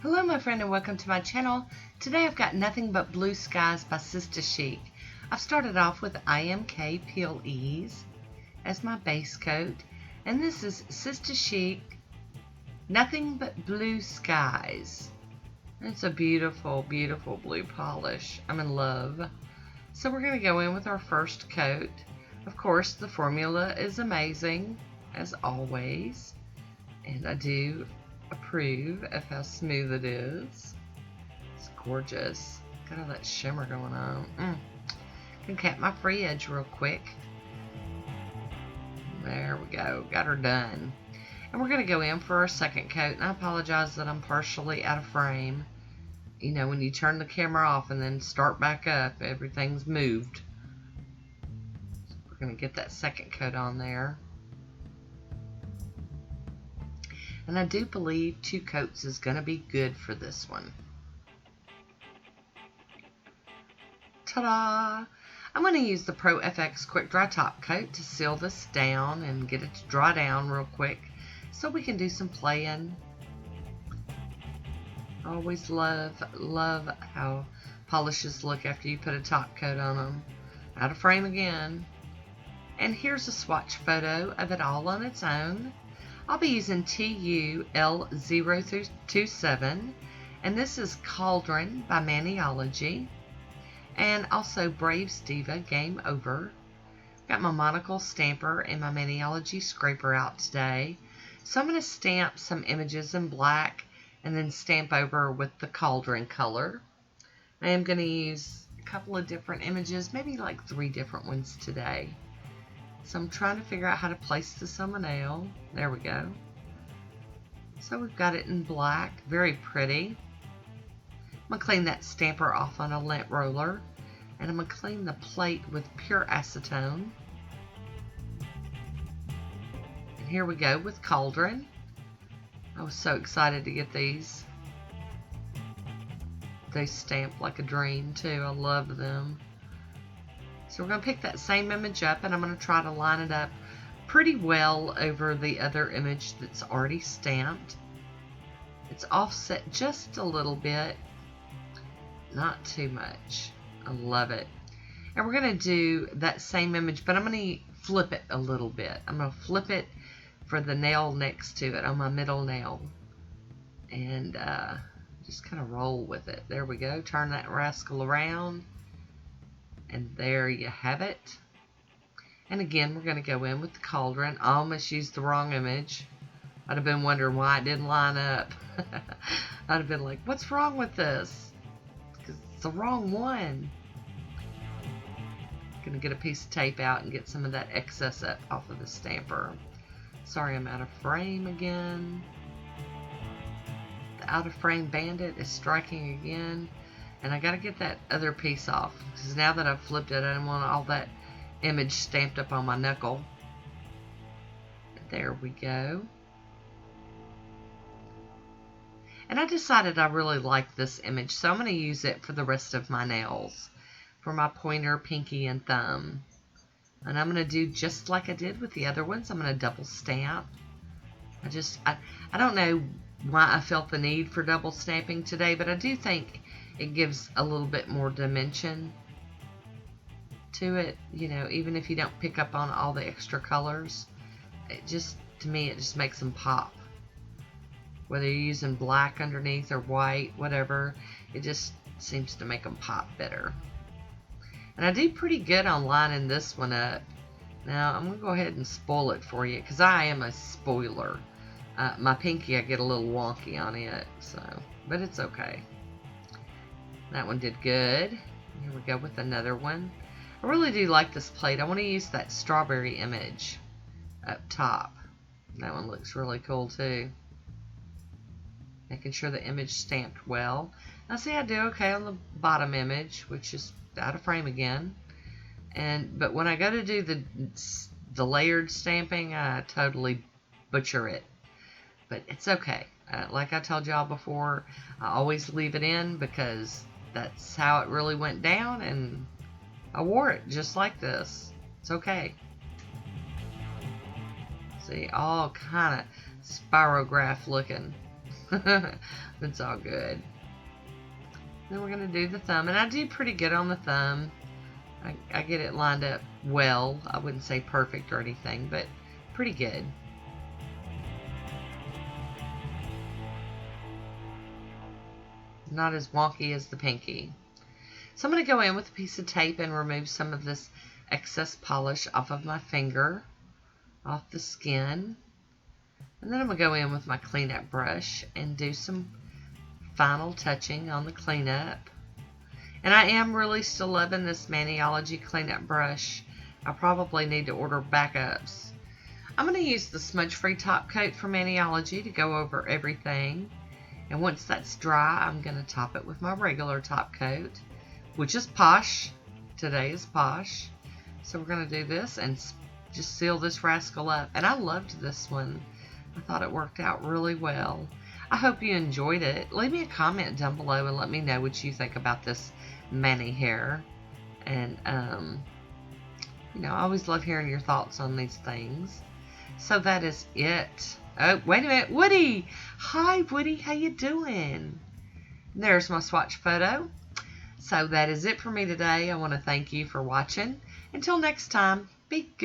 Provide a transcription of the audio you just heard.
Hello my friend and welcome to my channel. Today I've got Nothing But Blue Skies by Sista Chic. I've started off with IMK Peel Ease as my base coat, and this is Sista Chic Nothing But Blue Skies. It's a beautiful, beautiful blue polish. I'm in love. So we're going to go in with our first coat. Of course, the formula is amazing, as always, and I do approve of how smooth it is. It's gorgeous. Got all that shimmer going on. Can cap my free edge real quick. There we go. Got her done. And we're going to go in for our second coat. And I apologize that I'm partially out of frame. You know, when you turn the camera off and then start back up, everything's moved. So we're going to get that second coat on there. And I do believe 2 coats is going to be good for this one. Ta-da! I'm going to use the Pro FX Quick Dry Top Coat to seal this down and get it to dry down real quick so we can do some playing. I always love how polishes look after you put a top coat on them. Out of frame again. And here's a swatch photo of it all on its own. I'll be using TU-L027, and this is Cauldron by Nailtiques, and also Braves Diva Game Over. Got my monocle stamper and my Nailtiques scraper out today. So I'm going to stamp some images in black and then stamp over with the Cauldron color. I am going to use a couple of different images, maybe like 3 different ones today. So I'm trying to figure out how to place this on my nail. There we go. So we've got it in black. Very pretty. I'm going to clean that stamper off on a lint roller. And I'm going to clean the plate with pure acetone. And here we go with Cauldron. I was so excited to get these. They stamp like a dream too. I love them. So we're going to pick that same image up and I'm going to try to line it up pretty well over the other image that's already stamped. It's offset just a little bit, not too much. I love it. And we're going to do that same image, but I'm going to flip it a little bit. I'm going to flip it for the nail next to it on my middle nail. And just kind of roll with it. There we go. Turn that rascal around. And there you have it. And again, we're going to go in with the Cauldron. I almost used the wrong image. I'd have been wondering why it didn't line up. I'd have been like, what's wrong with this? Because it's the wrong one. Going to get a piece of tape out and get some of that excess up off of the stamper. Sorry, I'm out of frame again. The out of frame bandit is striking again. And I got to get that other piece off, because now that I've flipped it, I don't want all that image stamped up on my knuckle. There we go. And I decided I really like this image, so I'm going to use it for the rest of my nails, for my pointer, pinky, and thumb. And I'm going to do just like I did with the other ones. I'm going to double stamp. I don't know why I felt the need for double stamping today, but I do think it gives a little bit more dimension to it, you know, even if you don't pick up on all the extra colors. It just, to me, it just makes them pop. Whether you're using black underneath or white, whatever, it just seems to make them pop better. And I do pretty good on lining this one up. Now, I'm going to go ahead and spoil it for you, because I am a spoiler. My pinky, I get a little wonky on it, so, but it's okay. That one did good. Here we go with another one. I really do like this plate. I want to use that strawberry image up top. That one looks really cool too. Making sure the image stamped well. Now see, I do okay on the bottom image, which is out of frame again. But when I go to do the layered stamping, I totally butcher it. But it's okay. Like I told y'all before, I always leave it in because that's how it really went down, and I wore it just like this. It's okay. See, all kind of spirograph looking. It's all good. Then we're going to do the thumb. And I do pretty good on the thumb. I get it lined up well. I wouldn't say perfect or anything, but pretty good. Not as wonky as the pinky. So I'm going to go in with a piece of tape and remove some of this excess polish off of my finger, off the skin. And then I'm going to go in with my cleanup brush and do some final touching on the cleanup. And I am really still loving this Maniology cleanup brush. I probably need to order backups. I'm going to use the smudge-free top coat from Maniology to go over everything. And once that's dry, I'm going to top it with my regular top coat, which is Poshe. Today is Poshe. So we're going to do this and just seal this rascal up. And I loved this one. I thought it worked out really well. I hope you enjoyed it. Leave me a comment down below and let me know what you think about this mani hair. And, you know, I always love hearing your thoughts on these things. So that is it. Oh, wait a minute. Woody! Hi, Woody. How you doing? There's my swatch photo. So that is it for me today. I want to thank you for watching. Until next time, be good.